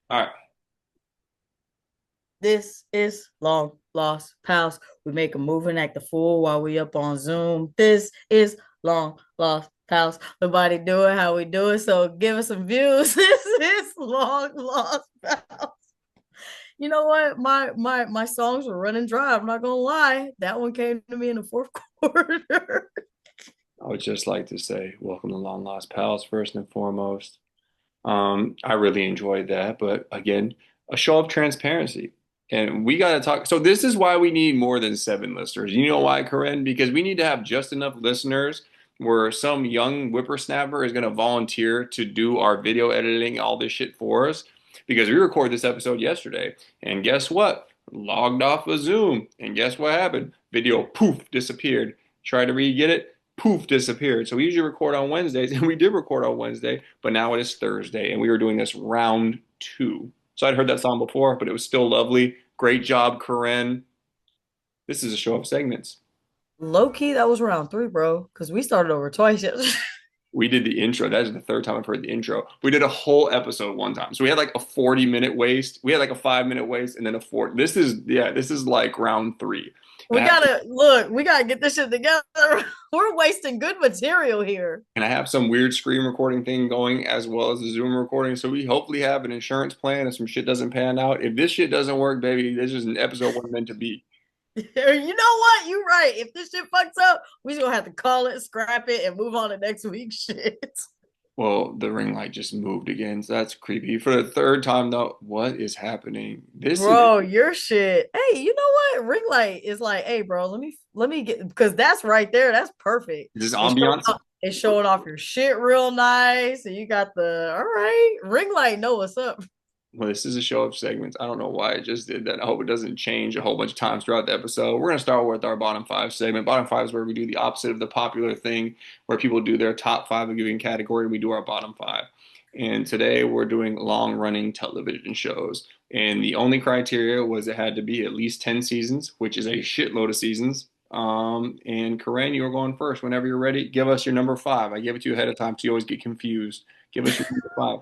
All right. This is Long Lost Pals. We make a move and act a fool while we up on Zoom. This is Long Lost Pals. Nobody do it how we do it, so give us some views. This is Long Lost Pals. You know what? My songs were running dry. I'm not gonna lie. That one came to me in the fourth quarter. I would just like to say welcome to Long Lost Pals first and foremost. I really enjoyed that, but again, a show of transparency. And we got to talk. So this is why we need more than seven listeners. You know why, Karrin? Because we need to have just enough listeners where some young whippersnapper is going to volunteer to do our video editing, all this shit for us. Because we recorded this episode yesterday, and guess what? Logged off of Zoom, and guess what happened? Video poof disappeared. Tried to re-get it, poof disappeared. So we usually record on Wednesdays, and we did record on Wednesday, but now it is Thursday, and we were doing this round two. So I'd heard that song before, but it was still lovely. Great job, Corinne. This is a show of segments. Low key, that was round three, bro. Because we started over twice. We did the intro. That is the third time I've heard the intro. We did a whole episode one time. So we had like a 40-minute waste. We had like a 5-minute waste and then a four. This is like round three. And We gotta look, we gotta get this shit together. We're wasting good material here. I have some weird screen recording thing going as well as the Zoom recording. So we hopefully have an insurance plan if some shit doesn't pan out. If this shit doesn't work, baby, this is an episode one meant to be. You know what? You're right. If this shit fucks up, we just gonna have to call it, scrap it, and move on to next week's shit. Well, the ring light just moved again, so that's creepy. For the third time though, what is happening? This is Bro, your shit. Hey, you know what? Ring light is like, hey, bro, let me get because that's right there. That's perfect. this It's showing ambiance. off, it's showing off your shit real nice. And you got the all right. Ring light know what's up. Well, this is a show of segments. I don't know why it just did that. I hope it doesn't change a whole bunch of times throughout the episode. We're going to start with our bottom five segment. Bottom five is where we do the opposite of the popular thing, where people do their top five of a given category. We do our bottom five. And today we're doing long running television shows. And the only criteria was it had to be at least 10 seasons, which is a shitload of seasons. And Corinne, you are going first. Whenever you're ready, give us your number five. I gave it to you ahead of time so you always get confused. Give us your number five.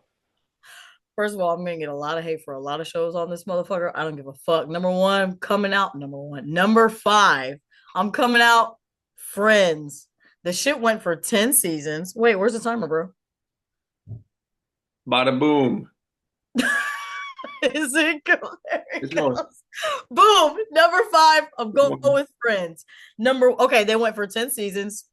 First of all, I'm gonna get a lot of hate for a lot of shows on this motherfucker. I don't give a fuck. Number one, coming out. Number one. Number five, I'm coming out. Friends. The shit went for 10 seasons. Wait, where's the timer, bro? Bada boom. Is it go? There It's it going. goes. Boom. Number five, I'm going with Friends. Okay, they went for 10 seasons.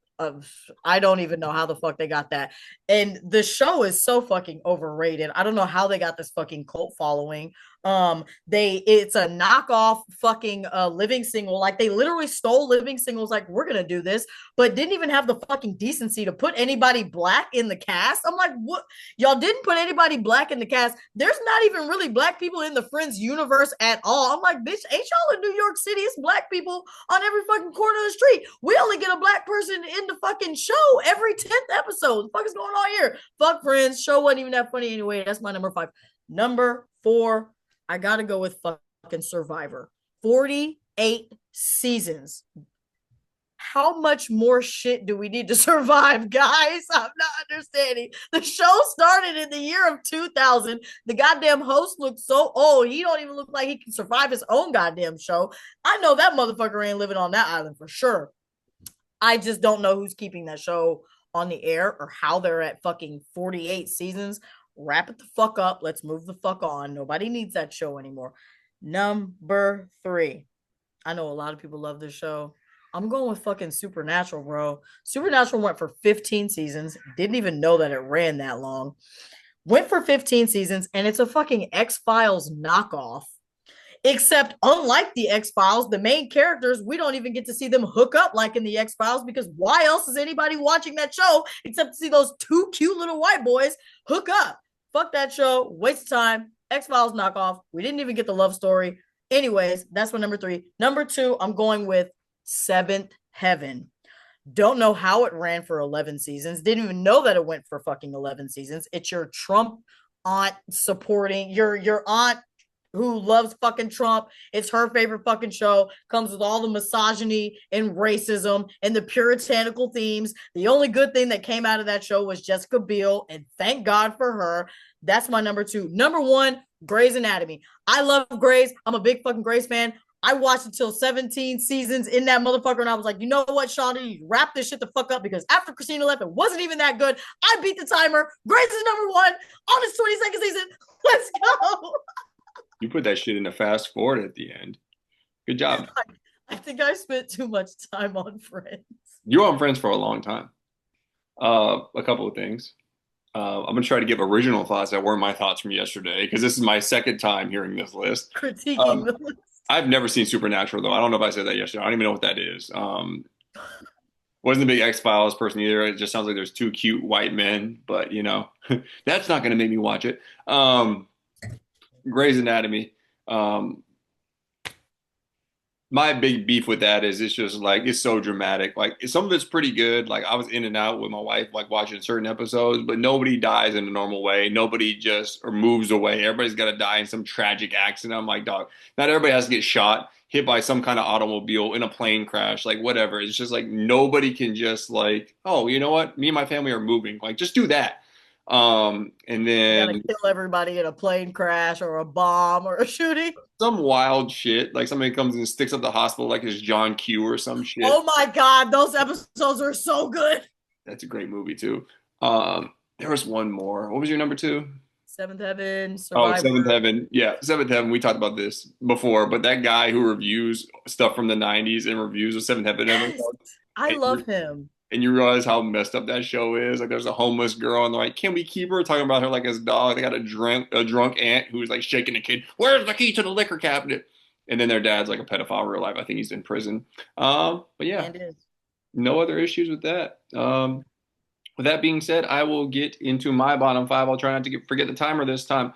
I don't even know how the fuck they got that. And the show is so fucking overrated. I don't know how they got this fucking cult following. It's a knockoff fucking Living Single. Like they literally stole Living Singles. Like we're gonna do this, but didn't even have the fucking decency to put anybody black in the cast. I'm like, what? Y'all didn't put anybody black in the cast. There's not even really black people in the Friends universe at all. I'm like, bitch, ain't y'all in New York City? It's black people on every fucking corner of the street. We only get a black person in the fucking show every 10th episode. What the fuck is going on here? Fuck Friends. Show wasn't even that funny anyway. That's my number five. Number four, I gotta go with fucking Survivor. 48 seasons. How much more shit do we need to survive, guys? I'm not understanding. The show started in the year of 2000. The goddamn host looks so old. He don't even look like he can survive his own goddamn show. I know that motherfucker ain't living on that island for sure. I just don't know who's keeping that show on the air or how they're at fucking 48 seasons. Wrap it the fuck up. Let's move the fuck on. Nobody needs that show anymore. Number three. I know a lot of people love this show. I'm going with fucking Supernatural, bro. Supernatural went for 15 seasons. Didn't even know that it ran that long. Went for 15 seasons, and it's a fucking X Files knockoff. Except, unlike the X Files, the main characters, we don't even get to see them hook up like in the X Files because why else is anybody watching that show except to see those two cute little white boys hook up? Fuck that show. Waste of time. X Files knockoff. We didn't even get the love story. Anyways, that's my number three. Number two, I'm going with Seventh Heaven. Don't know how it ran for 11 seasons. Didn't even know that it went for fucking 11 seasons. It's your Trump aunt supporting your aunt who loves fucking Trump. It's her favorite fucking show. Comes with all the misogyny and racism and the puritanical themes. The only good thing that came out of that show was Jessica Biel, and thank God for her. That's my number two. Number one, Grey's Anatomy. I love Grey's. I'm a big fucking Grey's fan. I watched until 17 seasons in that motherfucker, and I was like, you know what, Shonda, you wrap this shit the fuck up because after Christina left, it wasn't even that good. I beat the timer. Grace is number one on its 22nd season. Let's go. You put that shit in a fast forward at the end. Good job. I think I spent too much time on Friends. You were on Friends for a long time. A couple of things. I'm gonna try to give original thoughts that weren't my thoughts from yesterday because this is my second time hearing this list. Critiquing Um, the list. I've never seen Supernatural though. I don't know if I said that yesterday. I don't even know what that is. Wasn't a big X-Files person either. It just sounds like there's two cute white men, but you know, that's not gonna make me watch it. Grey's Anatomy. Um, my big beef with that is it's just like it's so dramatic. Like some of it's pretty good. Like I was in and out with my wife, like watching certain episodes, but nobody dies in a normal way. Nobody just or moves away. Everybody's got to die in some tragic accident. I'm like, dog, not everybody has to get shot, hit by some kind of automobile in a plane crash, like whatever. It's just like nobody can just like, oh, you know what? Me and my family are moving. Like just do that. And You gotta then kill everybody in a plane crash or a bomb or a shooting. some wild shit, like somebody comes and sticks up the hospital like it's John Q or some shit. Oh my god, those episodes were so good. That's a great movie too. There was one more. What was your number two? Seventh Heaven, Oh, Survivor. Seventh Heaven. Yeah, Seventh Heaven. We talked about this before, but that guy who reviews stuff from the '90s and reviews of Seventh Heaven Yes, episodes, I and love him. you realize how messed up that show is. Like, there's a homeless girl, and they're like, "Can we keep her?" Talking about her like as dog. They got a drunk aunt who's like shaking the kid. Where's the key to the liquor cabinet? And then their dad's like a pedophile in real life. I think he's in prison. But yeah, And is. no other issues with that. With that being said, I will get into my bottom five. I'll try not to forget the timer this time.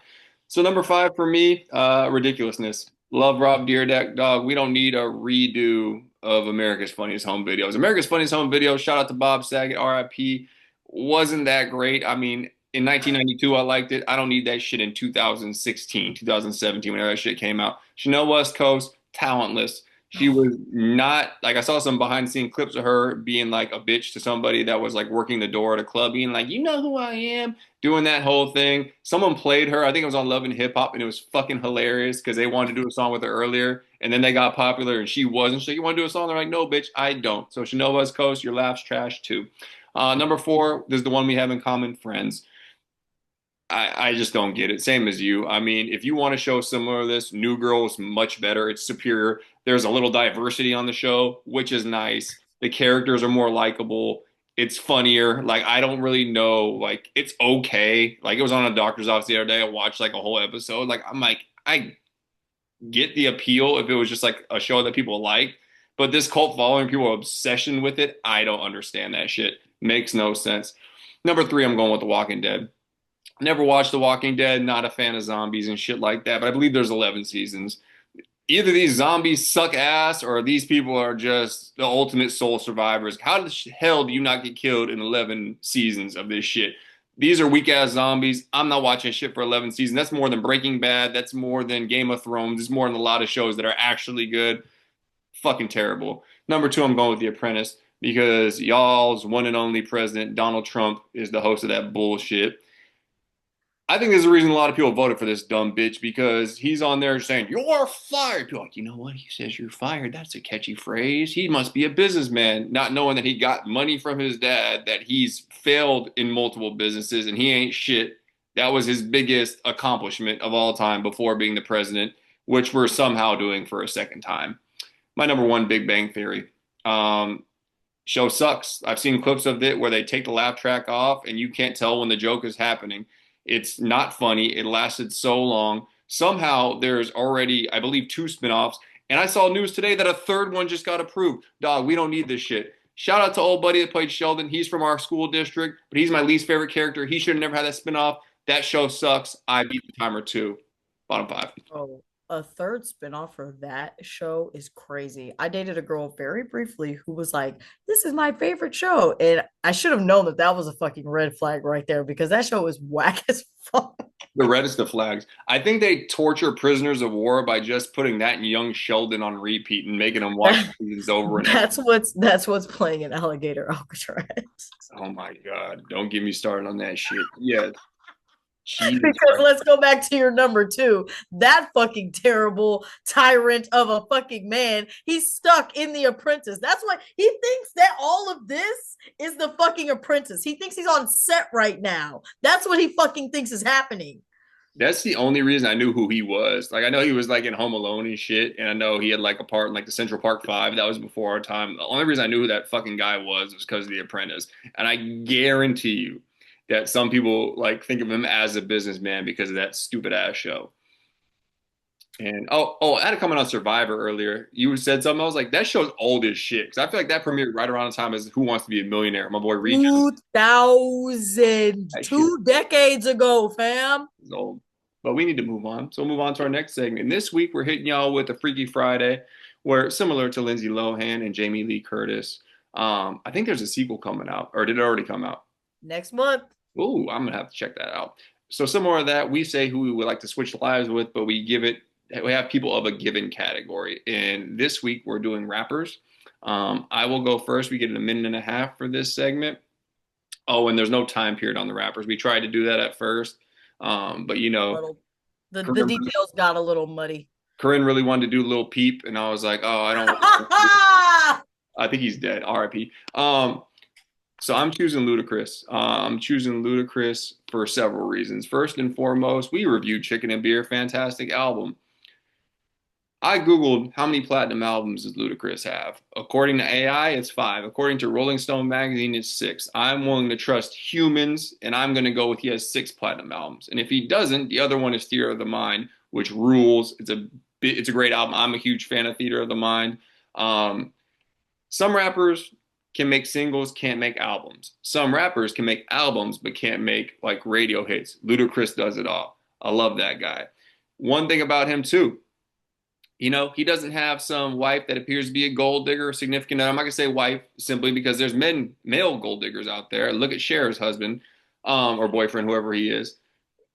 So number five for me, ridiculousness. Love Rob Deerdeck, dog. We don't need a redo of America's Funniest Home Videos. America's Funniest Home Videos. Shout out to Bob Saget, R.I.P. Wasn't that great? I mean, in 1992, I liked it. I don't need that shit in 2016, 2017, whenever that shit came out. Chanel West Coast, talentless. She was not like I saw some behind the scene clips of her being like a bitch to somebody that was like working the door at a club, being like, you know who I am, doing that whole thing. Someone played her, I think it was on Love and Hip Hop, and it was fucking hilarious because they wanted to do a song with her earlier, and then they got popular and she wasn't. So you want to do a song? They're like, no, bitch, I don't. So Chanel West Coast, your laugh's trash too. Number four, this is the one we have in common, Friends. I just don't get it. Same as you. I mean, if you want to show similar to this, New Girl is much better. It's superior. There's a little diversity on the show, which is nice. The characters are more likable. It's funnier. Like, I don't really know. Like, it's okay. Like, it was on a doctor's office the other day. I watched like a whole episode. Like, I'm like, I get the appeal if it was just like a show that people like. But this cult following, people obsession with it, I don't understand that shit. Makes no sense. Number three, I'm going with The Walking Dead. Never watched The Walking Dead, not a fan of zombies and shit like that, but I believe there's 11 seasons. Either these zombies suck ass or these people are just the ultimate soul survivors. How the hell do you not get killed in 11 seasons of this shit? These are weak ass zombies. I'm not watching shit for 11 seasons. That's more than Breaking Bad. That's more than Game of Thrones. It's more than a lot of shows that are actually good. Fucking terrible. Number two, I'm going with The Apprentice because y'all's one and only president, Donald Trump, is the host of that bullshit. I think there's a reason a lot of people voted for this dumb bitch because he's on there saying, you're fired. People are like, you know what? He says you're fired. That's a catchy phrase. He must be a businessman, not knowing that he got money from his dad, that he's failed in multiple businesses and he ain't shit. That was his biggest accomplishment of all time before being the president, which we're somehow doing for a second time. My number one, Big Bang Theory. Show sucks. I've seen clips of it where they take the laugh track off and you can't tell when the joke is happening. It's not funny. It lasted so long. Somehow there's already, I believe, two spinoffs. And I saw news today that a third one just got approved. Dog, we don't need this shit. Shout out to old buddy that played Sheldon. He's from our school district, but he's my least favorite character. He should have never had that spinoff. That show sucks. I beat the timer too. Bottom five. Oh, a third spinoff for that show is crazy. I dated a girl very briefly who was like, this is my favorite show. And I should have known that that was a fucking red flag right there because that show is whack as fuck. The reddest of flags. I think they torture prisoners of war by just putting that and Young Sheldon on repeat and making them watch seasons over and over. That's what's playing in Alligator Alcatraz. Oh my God. Don't get me started on that shit. Yes. Jesus Because Christ. let's go back to your number two. That fucking terrible tyrant of a fucking man. He's stuck in The Apprentice. That's why he thinks that all of this is The fucking Apprentice. He thinks he's on set right now. That's what he fucking thinks is happening. That's the only reason I knew who he was. Like I know he was like in Home Alone and shit, and I know he had like a part in like the Central Park Five. That was before our time. The only reason I knew who that fucking guy was because of The Apprentice. And I guarantee you that some people like think of him as a businessman because of that stupid ass show. And I had a comment on Survivor earlier. You said something. I was like, that show's old as shit. Because I feel like that premiered right around the time as Who Wants to Be a Millionaire. My boy Regis. 2000, That shit 2 decades ago, fam. is old. But we need to move on. So we'll move on to our next segment. And this week we're hitting y'all with a Freaky Friday, where similar to Lindsay Lohan and Jamie Lee Curtis, I think there's a sequel coming out, or did it already come out? Next month. Ooh, I'm gonna have to check that out. So similar to that, we say who we would like to switch lives with, but we have people of a given category. And this week we're doing rappers. I will go first. We get a minute and a half for this segment. Oh, and there's no time period on the rappers. We tried to do that at first, but you know, Little, the Karrin, details got a little muddy. Karrin really wanted to do Lil Peep, and I was like, oh, I don't. I think he's dead. R.I.P. So I'm choosing Ludacris. I'm choosing Ludacris for several reasons. First and foremost, we reviewed Chicken and Beer, fantastic album. I Googled how many platinum albums does Ludacris have. According to AI, it's 5. According to Rolling Stone magazine, it's 6. I'm willing to trust humans, and I'm going to go with he has 6 platinum albums. And if he doesn't, the other one is Theater of the Mind, which rules. It's a great album. I'm a huge fan of Theater of the Mind. Um, some rappers can make singles, can't make albums. Some rappers can make albums, but can't make like radio hits. Ludacris does it all. I love that guy. One thing about him too, you know, he doesn't have some wife that appears to be a gold digger or significant. I'm not gonna say wife simply because there's male gold diggers out there. Look at Cher's husband, or boyfriend, whoever he is.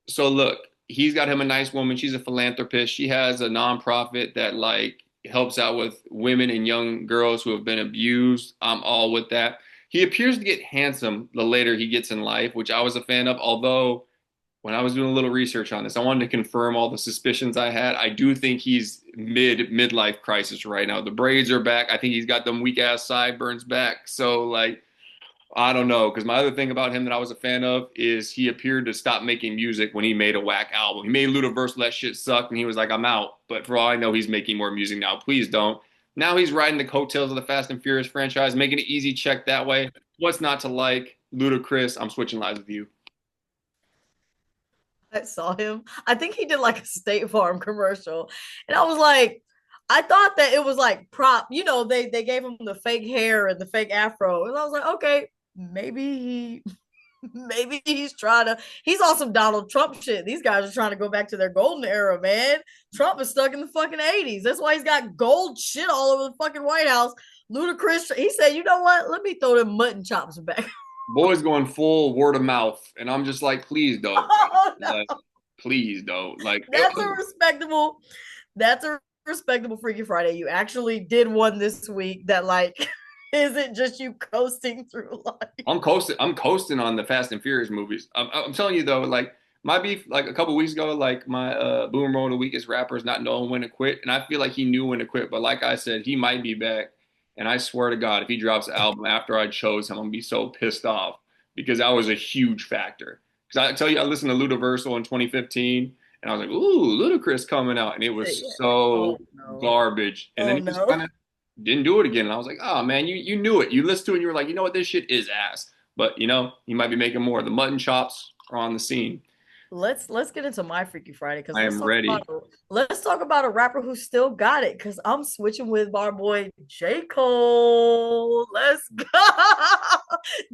So look, he's got him a nice woman. She's a philanthropist. She has a nonprofit that like helps out with women and young girls who have been abused. I'm all with that. He appears to get handsome the later he gets in life, which I was a fan of, although when I was doing a little research on this, I wanted to confirm all the suspicions I had. I do think he's midlife crisis right now. The braids are back. I think he's got them weak ass sideburns back. So like, I don't know. Because my other thing about him that I was a fan of is he appeared to stop making music when he made a whack album. He made Ludaverse, that shit sucked, and he was like, I'm out. But for all I know, he's making more music now. Please don't. Now he's riding the coattails of the Fast and Furious franchise, making it easy check that way. What's not to like? Ludacris, I'm switching lives with you. I saw him. I think he did like a State Farm commercial. And I was like, I thought that it was like prop, they gave him the fake hair and the fake afro. And I was like, okay, maybe he maybe he's on some Donald Trump shit. These guys are trying to go back to their golden era, man. Trump is stuck in the fucking 80s. That's why he's got gold shit all over the fucking White House. Ludacris, he said, you know what? Let me throw them mutton chops back. Boys going full word of mouth, and I'm just like, please don't. Oh, no. Like, please don't. Like, That's a respectable, that's a respectable Freaky Friday. You actually did one this week that like isn't just you coasting through life. I'm coasting. I'm coasting on the Fast and Furious movies. I'm telling you though, like my beef, like a couple weeks ago, like my boomer of the week is rappers not knowing when to quit, and I feel like he knew when to quit. But like I said, he might be back, and I swear to God, if he drops an album after I chose him, I'm gonna be so pissed off because that was a huge factor. Because I tell you, I listened to Ludaversal in 2015, and I was like, "Ooh, Ludacris coming out," and it was Oh so no. garbage. And Oh then he just no. kind of didn't do it again. And I was like, oh man, you knew it. You listened to it and you were like, you know what, this shit is ass. But you know, you might be making more. The mutton chops are on the scene. Let's get into my Freaky Friday because I am ready. let's talk about a rapper who still got it because I'm switching with our boy J. Cole. Let's go.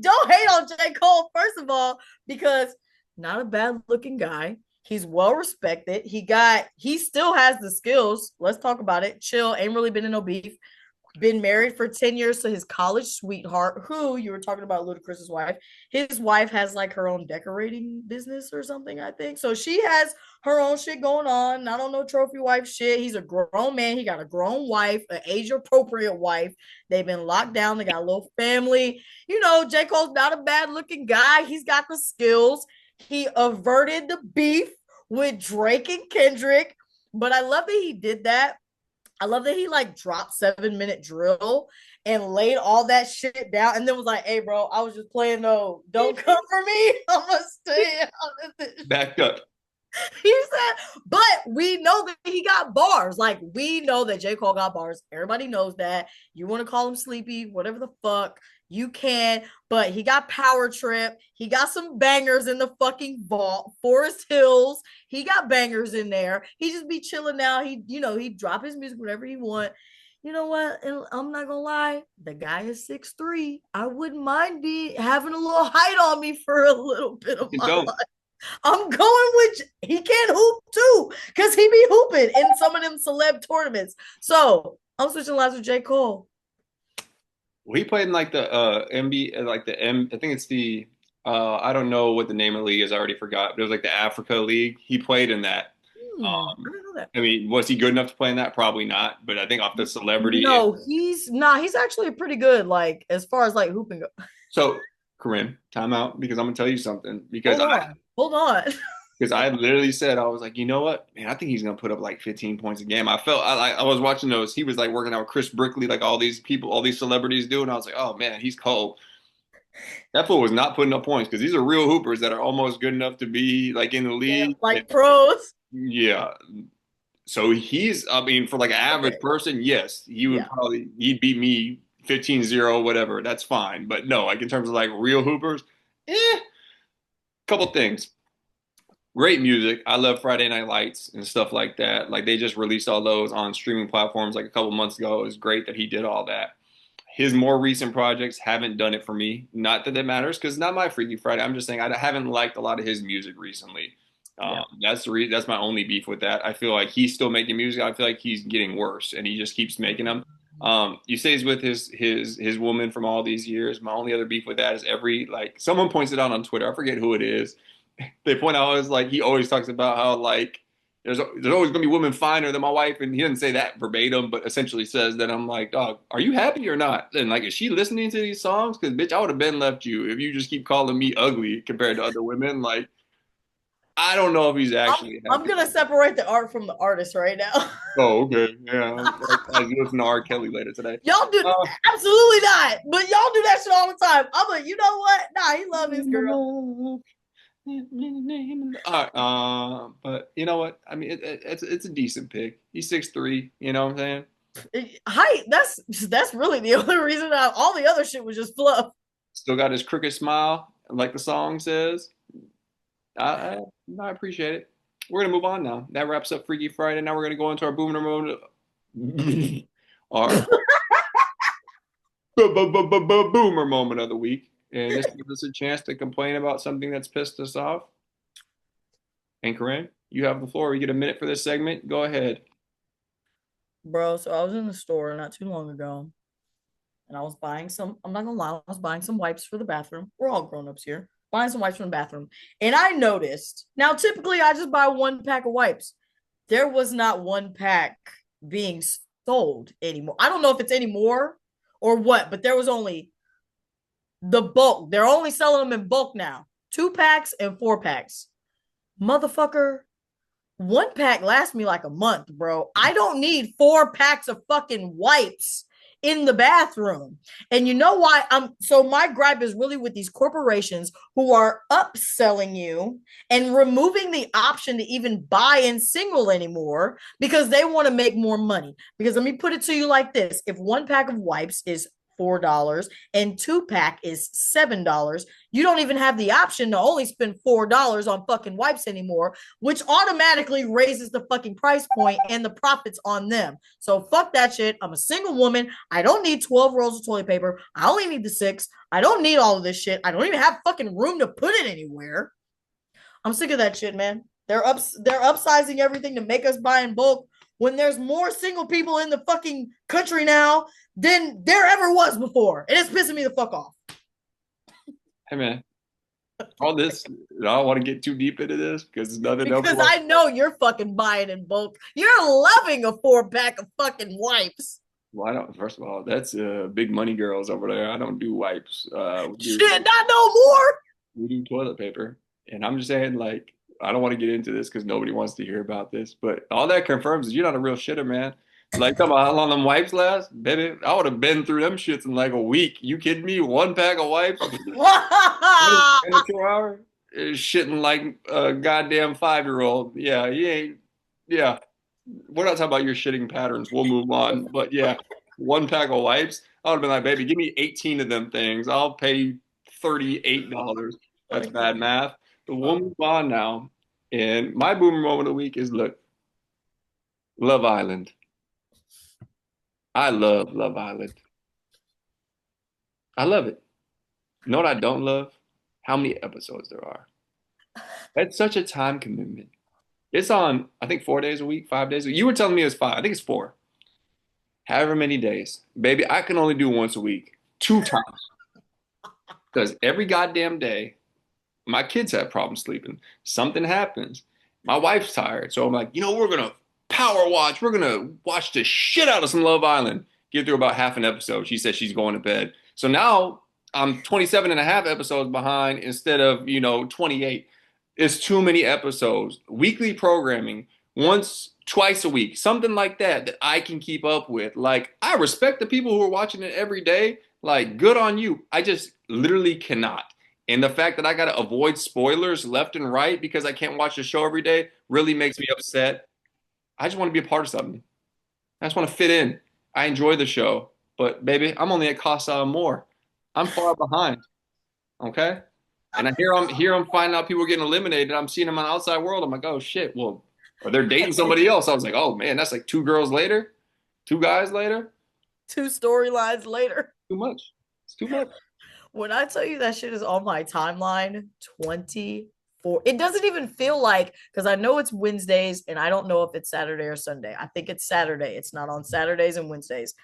Don't hate on J. Cole, first of all, because not a bad looking guy. He's well respected. He still has the skills. Let's talk about it. Chill, ain't really been in no beef. been married for 10 years to his college sweetheart, who you were talking about Ludacris's wife. His wife has like her own decorating business or something, I think. So she has her own shit going on. I don't know trophy wife shit. He's a grown man. He got a grown wife, an age appropriate wife. They've been locked down. They got a little family. You know, J. Cole's not a bad looking guy. He's got the skills. He averted the beef with Drake and Kendrick. But I love that he did that. I love that he like dropped 7 minute drill and laid all that shit down and then was like, hey, bro, I was just playing though. Don't come for me. I'm gonna stay out of this. Backed up. He said, but we know that he got bars. Like, we know that J. Cole got bars. Everybody knows that. You want to call him sleepy, whatever the fuck, you can. But he got Power Trip. He got some bangers in the fucking vault. Forest Hills. He got bangers in there. He just be chilling now. He drop his music whenever he want. You know what? And I'm not gonna lie. The guy is 6'3". I wouldn't mind having a little height on me for a little bit of my life. I'm going with he can hoop too, because he be hooping in some of them celeb tournaments. So I'm switching lives with J. Cole. Well, he played in like the NBA, like the I think it's the I don't know what the name of the league is. I already forgot, but it was like the Africa League. He played in that. I didn't know that. I mean, was he good enough to play in that? Probably not. But I think off the celebrity. No, he's not. He's actually pretty good. Like as far as like hooping goes. So, Corinne, time out because I'm gonna tell you something. Hold on. Because I literally said, I was like, you know what, man, I think he's gonna put up like 15 points a game. I was watching those. He was like working out with Chris Brickley, like all these people, all these celebrities do, and I was like, oh man, he's cold. That fool was not putting up points because these are real hoopers that are almost good enough to be like in the Yeah, league. like pros. Yeah. So I mean, for like an average person, yes, he'd beat me 15-0, whatever. That's fine. But no, like in terms of like real hoopers, couple things. Great music. I love Friday Night Lights and stuff like that. Like they just released all those on streaming platforms like a couple months ago. It was great that he did all that. His more recent projects haven't done it for me. Not that matters because it's not my Freaky Friday. I'm just saying I haven't liked a lot of his music recently. That's my only beef with that. I feel like he's still making music. I feel like he's getting worse, and he just keeps making them. You say he's with his woman from all these years. My only other beef with that is someone points it out on Twitter. I forget who it is. They point out is like he always talks about how like there's always gonna be women finer than my wife, and he doesn't say that verbatim, but essentially says that. I'm like, dog, are you happy or not? And like, is she listening to these songs? Because bitch, I would have been left you if you just keep calling me ugly compared to other women. Like, I don't know if he's actually I'm happy. gonna separate the art from the artist right now. Oh, okay, yeah. Like you listen to R. Kelly later today. Y'all do absolutely not, but y'all do that shit all the time. I'm like, you know what? Nah, he love his girl. But you know what? I mean, it's a decent pick. He's 6'3". You know what I'm saying? Height. That's really the only reason. All the other shit was just fluff. Still got his crooked smile, like the song says. I, I appreciate it. We're gonna move on now. That wraps up Freaky Friday. Now we're gonna go into our boomer moment. Our boomer moment of the week, and this gives us a chance to complain about something that's pissed us off. And Corinne, you have the floor. You get a minute for this segment. Go ahead. Bro, so I was in the store not too long ago, and I was buying some. I'm not gonna lie, I was buying some wipes for the bathroom. We're all grown-ups here. Buying some wipes from the bathroom. And I noticed, now typically I just buy one pack of wipes. There was not one pack being sold anymore. I don't know if it's anymore or what, but there was only the bulk. They're only selling them in bulk now. 2 packs and 4 packs. Motherfucker, 1 pack lasts me like a month, bro. I don't need 4 packs of fucking wipes in the bathroom. And you know why? So my gripe is really with these corporations who are upselling you and removing the option to even buy in single anymore because they want to make more money. Because let me put it to you like this. If 1 pack of wipes is $4 and 2 pack is $7, you don't even have the option to only spend $4 on fucking wipes anymore, which automatically raises the fucking price point and the profits on them. So fuck that shit. I'm a single woman. I don't need 12 rolls of toilet paper. I only need the 6. I don't need all of this shit. I don't even have fucking room to put it anywhere. I'm sick of that shit, man. They're upsizing everything to make us buy in bulk when there's more single people in the fucking country now than there ever was before. And it's pissing me the fuck off. Hey man, all this, I don't want to get too deep into this because nothing else. Because I know you're fucking buying in bulk. You're loving a 4-pack of fucking wipes. Well, I don't. First of all, that's big money girls over there. I don't do wipes. Shit, not no more. We do toilet paper, and I'm just saying, like, I don't want to get into this because nobody wants to hear about this. But all that confirms is you're not a real shitter, man. Like, come on, how long them wipes last, baby? I would have been through them shits in like a week. You kidding me? 1 pack of wipes in a 2 hour is shitting like a goddamn 5-year-old. Yeah, he ain't. Yeah, we're not talking about your shitting patterns. We'll move on. But yeah, 1 pack of wipes. I would have been like, baby, give me 18 of them things. I'll pay $38. That's bad math. But we'll move on now. And my boomer moment of the week is look, Love Island. I love Love Island. I love it. You know what I don't love? How many episodes there are. That's such a time commitment. It's on, I think, 4 days a week, 5 days a week. You were telling me it's five. I think it's four. However many days. Baby, I can only do once a week, 2 times. Because every goddamn day, my kids have problems sleeping. Something happens. My wife's tired. So I'm like, we're going to power watch. We're going to watch the shit out of some Love Island. Get through about half an episode. She says she's going to bed. So now I'm 27 and a half episodes behind instead of, 28. It's too many episodes. Weekly programming, once, twice a week, something like that I can keep up with. Like, I respect the people who are watching it every day. Like, good on you. I just literally cannot. And the fact that I got to avoid spoilers left and right because I can't watch the show every day really makes me upset. I just want to be a part of something. I just want to fit in. I enjoy the show. But, baby, I'm only at Casa Amor. I'm far behind. Okay? And I'm finding out people are getting eliminated. I'm seeing them on the outside world. I'm like, oh shit. Well, or they're dating somebody else. I was like, oh man, that's like 2 girls later, 2 guys later. 2 storylines later. Too much. It's too much. When I tell you that shit is on my timeline 24, it doesn't even feel like, because I know it's Wednesdays and I don't know if it's Saturday or Sunday. I think it's Saturday. It's not on Saturdays and Wednesdays.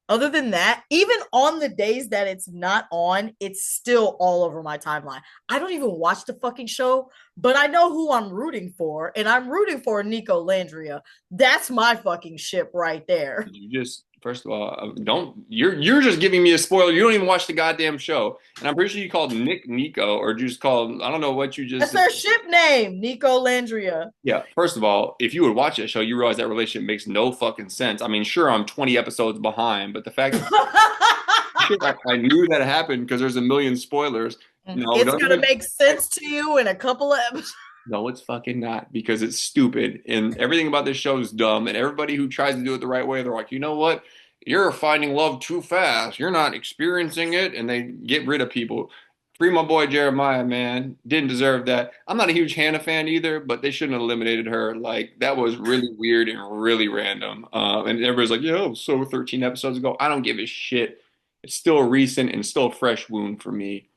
Other than that, even on the days that it's not on, it's still all over my timeline. I don't even watch the fucking show, but I know who I'm rooting for, and I'm rooting for Nico Landria. That's my fucking ship right there. You just first of all, don't you're just giving me a spoiler. You don't even watch the goddamn show, and I'm pretty sure you called Nick Nico or just called I don't know what you just. That's their ship name, Nico Landria. Yeah, first of all, if you would watch that show, you realize that relationship makes no fucking sense. I mean, sure, I'm 20 episodes behind, but the fact that I knew that happened because there's a million spoilers. No, it's gonna make sense to you in a couple of episodes. No, it's fucking not because it's stupid and everything about this show is dumb. And everybody who tries to do it the right way, they're like, you know what? You're finding love too fast. You're not experiencing it. And they get rid of people. Free my boy Jeremiah, man. Didn't deserve that. I'm not a huge Hannah fan either, but they shouldn't have eliminated her. Like, that was really weird and really random. And everybody's like, yeah, so 13 episodes ago. I don't give a shit. It's still recent and still a fresh wound for me.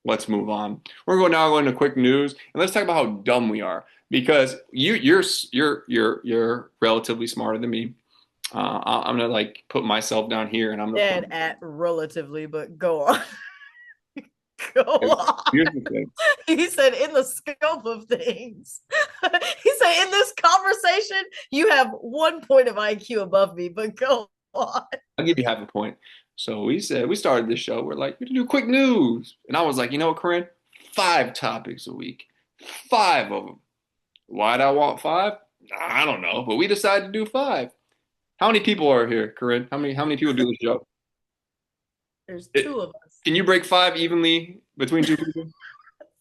Let's move on. We're going now into quick news, and let's talk about how dumb we are. Because you're relatively smarter than me. I'm gonna like put myself down here, and I'm gonna dead at relatively, but go on. Go on. Here's the thing. He said, in the scope of things, he said, in this conversation, you have 1 point of IQ above me, but go on. I'll give you half a point. So we started this show. We're like, we can do quick news. And I was like, you know what, Karrin? 5 topics a week. 5 of them. Why'd I want 5? I don't know. But we decided to do 5. How many people are here, Karrin? How many people do this show? There's 2 of us. Can you break 5 evenly between 2 people?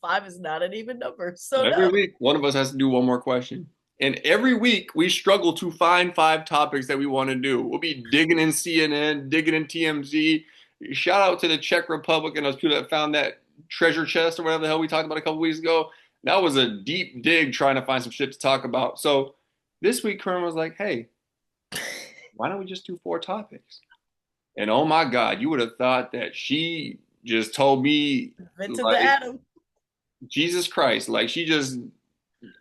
5 is not an even number. So every week, one of us has to do one more question. And every week, we struggle to find 5 topics that we want to do. We'll be digging in CNN, digging in TMZ. Shout out to the Czech Republic and those people that found that treasure chest or whatever the hell we talked about a couple weeks ago. That was a deep dig trying to find some shit to talk about. So this week, Karrin was like, hey, why don't we just do 4 topics? And oh my God, you would have thought that she just told me, invented the atom. Jesus Christ, like she just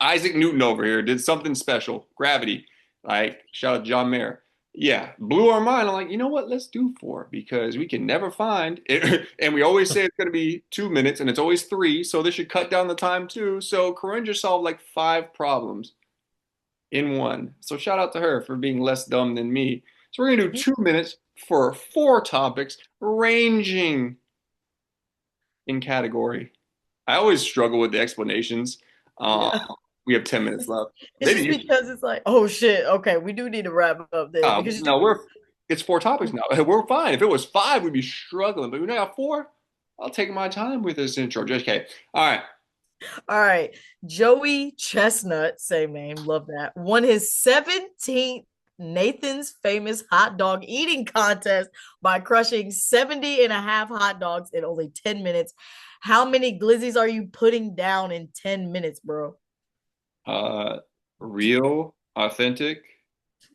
Isaac Newton over here did something special. Gravity. Like, shout out John Mayer. Yeah, blew our mind. I'm like, you know what? Let's do four because we can never find it. And we always say it's going to be 2 minutes and it's always three. So this should cut down the time too. So Karrin just solved like five problems in one. So shout out to her for being less dumb than me. So we're going to do 2 minutes for four topics ranging in category. I always struggle with the explanations. Uh, Yeah. we have 10 minutes left. It's Maybe just you. because it's like, oh shit, okay, we do need to wrap up then because No, it's four topics now. We're fine. If it was five, we'd be struggling. But we now have four. I'll take my time with this intro. Just okay. All right. all right. Joey Chestnut, same name, love that. Won his 17th Nathan's famous hot dog eating contest by crushing 70 and a half hot dogs in only 10 minutes. How many glizzies are you putting down in 10 minutes, bro? Uh, real, authentic,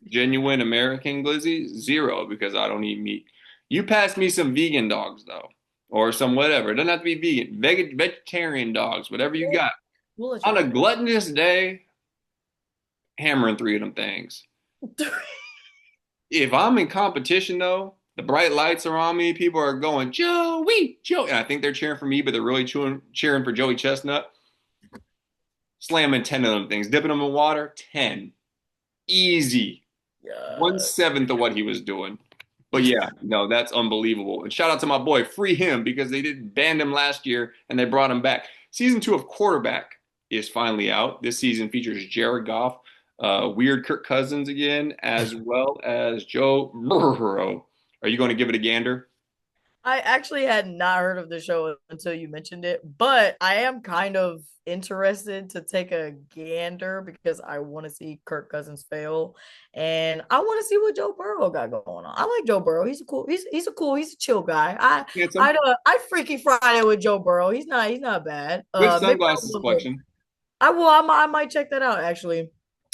genuine American glizzy, zero because I don't eat meat. You pass me some vegan dogs though, or some whatever. It doesn't have to be vegan, vegetarian dogs, whatever you got. We'll let you On a have gluttonous day, hammering three of them things. it. If I'm in competition though, the bright lights are on me. People are going, Joey, Joey. And I think they're cheering for me, but they're really cheering for Joey Chestnut. Slamming 10 of them things, dipping them in water, 10. Easy. One Yeah. seventh of what he was doing. But yeah, no, that's unbelievable. And shout out to my boy, free him because they did ban him last year and they brought him back. Season two of Quarterback is finally out. This season features Jared Goff, weird Kirk Cousins again, as well as Joe Burrow. Are you going to give it a gander? I actually had not heard of the show until you mentioned it, but I am kind of interested to take a gander because I want to see Kirk Cousins fail, and I want to see what Joe Burrow got going on. I like Joe Burrow. He's a chill guy. Handsome. I Freaky Friday with Joe Burrow. He's not bad. Good Maybe I sunglasses will. collection. I might check that out actually.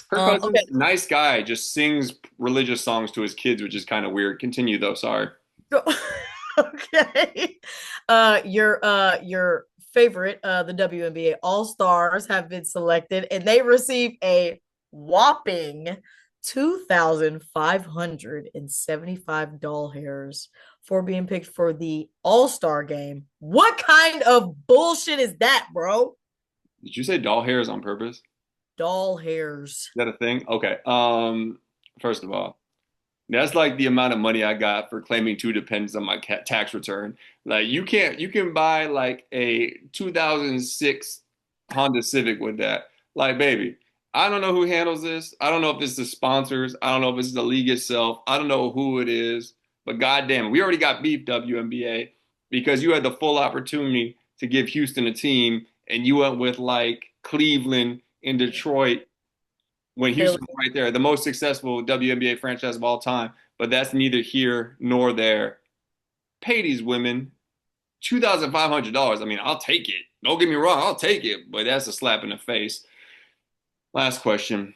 Kirk Okay. Cousins, nice guy, just sings religious songs to his kids, which is kind of weird. Continue though, sorry. Okay. Your favorite, the WNBA All-Stars have been selected and they receive a whopping 2,575 doll hairs for being picked for the All-Star game. What kind of bullshit is that, bro? Did you say doll hairs on purpose? Is Doll hairs. that a thing? Okay. First of all, that's like the amount of money I got for claiming two dependents on my tax return. Like you can buy like a 2006 Honda Civic with that. Like, baby, I don't know who handles this. I don't know if it's the sponsors. I don't know if it's the league itself. I don't know who it is. But goddamn, we already got beef WNBA because you had the full opportunity to give Houston a team, and you went with like Cleveland and Detroit when Philly. Houston was right there, the most successful WNBA franchise of all time. But that's neither here nor there. Pay these women $2,500. I mean, I'll take it. Don't get me wrong, I'll take it, but that's a slap in the face. Last question.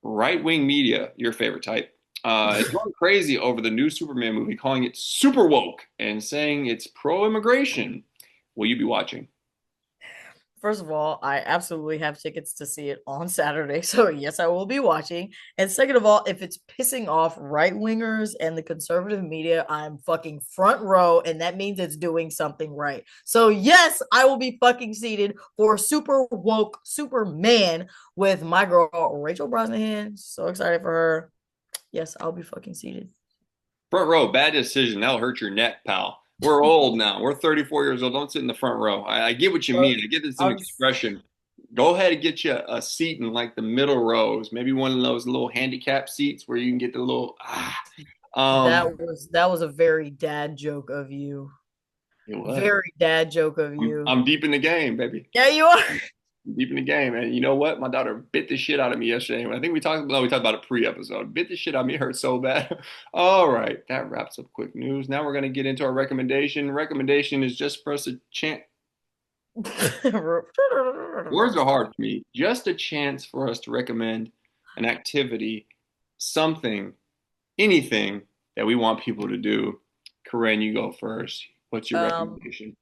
Right wing media, your favorite type, is going crazy over the new Superman movie, calling it super woke and saying it's pro immigration. Will you be watching? First of all, I absolutely have tickets to see it on Saturday. So, yes, I will be watching. And second of all, if it's pissing off right wingers and the conservative media, I'm fucking front row. And that means it's doing something right. So, yes, I will be fucking seated for super woke Superman with my girl, Rachel Brosnahan. So excited for her. Yes, I'll be fucking seated. Front row, bad decision. That'll hurt your neck, pal. We're old now. We're 34 years old. Don't sit in the front row. I get what you Well, mean. I get it's an I'll just expression. Go ahead and get you a seat in like the middle rows. Maybe one of those little handicap seats where you can get the little that was a very dad joke of you. it was. Very dad joke of you. I'm deep in the game, baby. Yeah, you are. Deep in the game. And you know what? My daughter bit the shit out of me yesterday. I think we talked about a pre-episode. Bit the shit out of me. It hurt so bad. All right. That wraps up quick news. Now we're going to get into our recommendation. Recommendation is just for us to chant. Words are hard for me. Just a chance for us to recommend an activity, something, anything that we want people to do. Corinne, you go first. What's your um, recommendation?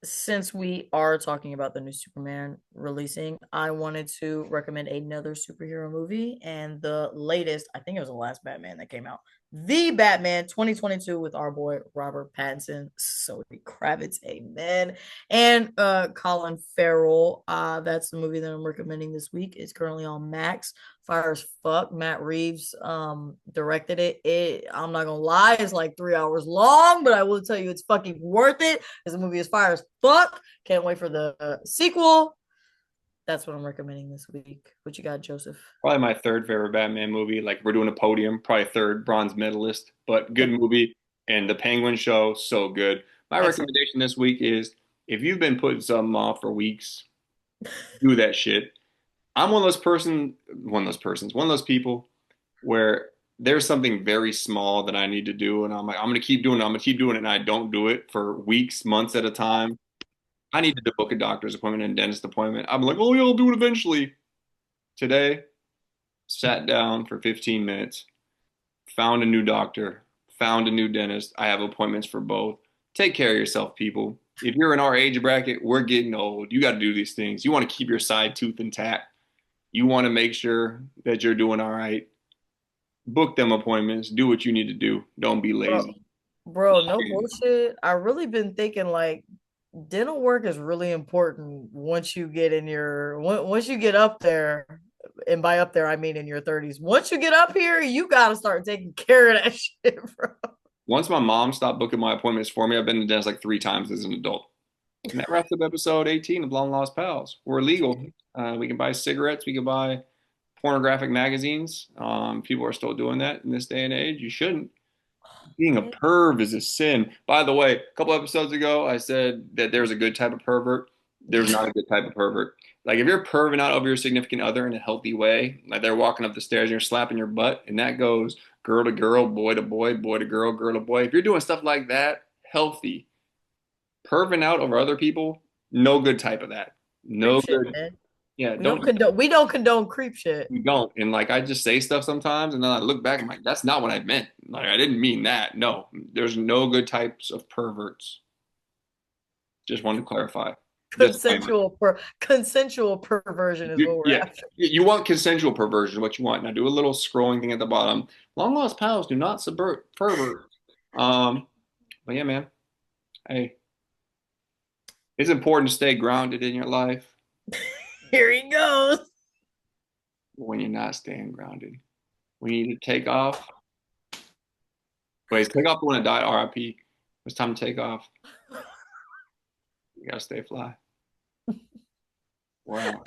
Since we are talking about the new Superman releasing, I wanted to recommend another superhero movie, and the latest, I think it was the last Batman that came out, The Batman 2022 with our boy Robert Pattinson, Zoe Kravitz, amen, and Colin Farrell. That's the movie that I'm recommending this week. It's currently on Max. Fire as fuck. Matt Reeves directed it. I'm not gonna lie, it's like 3 hours long, but I will tell you it's fucking worth it because the movie is fire as fuck. Can't wait for the sequel. That's what I'm recommending this week. What you got, Joseph? Probably my third favorite Batman movie. Like we're doing a podium, probably third bronze medalist, but good movie. And the Penguin show, so good. My Excellent. recommendation this week is if you've been putting something off for weeks, do that shit. I'm one of those people where there's something very small that I need to do, and I'm like, I'm gonna keep doing it, I'm gonna keep doing it, and I don't do it for weeks, months at a time. I needed to book a doctor's appointment and a dentist appointment. I'm like, oh yeah, I'll do it eventually. Today, sat down for 15 minutes, found a new doctor, found a new dentist. I have appointments for both. Take care of yourself, people. If you're in our age bracket, we're getting old. You got to do these things. You want to keep your side tooth intact. You want to make sure that you're doing all right. Book them appointments. Do what you need to do. Don't be Bro, lazy. bro, no bullshit. I really been thinking like dental work is really important once you get in your once you get up there, and by up there I mean in your 30s. Once you get up here, you gotta start taking care of that shit, bro. Once my mom stopped booking my appointments for me, I've been to the dentist like 3 times as an adult. And that wraps up episode 18 of Long Lost Pals. We're legal. We can buy cigarettes. We can buy pornographic magazines. People are still doing that in this day and age. You shouldn't. Being a perv is a sin. By the way, a couple episodes ago, I said that there's a good type of pervert. There's not a good type of pervert. Like if you're perving out over your significant other in a healthy way, like they're walking up the stairs and you're slapping your butt, and that goes girl to girl, boy to boy, boy to girl to boy. If you're doing stuff like that, healthy. Perving out over other people, no good type of that. Creep No shit, good. man. Yeah, We don't don't condone we don't condone creep shit. you don't. And like I just say stuff sometimes and then I look back and I'm like, that's not what I meant. Like I didn't mean that. No, there's no good types of perverts. Just wanted to clarify. Disclaimer. Consensual perversion is what we're Yeah, after. you want consensual perversion, what you want. Now do a little scrolling thing at the bottom. Long lost pals do not subvert pervert. Um, but yeah, man. Hey, it's important to stay grounded in your life Here he goes. when you're not staying grounded. When you need to take off. Wait, take off the one that died, RIP. It's time to take off. You gotta stay fly. Wow.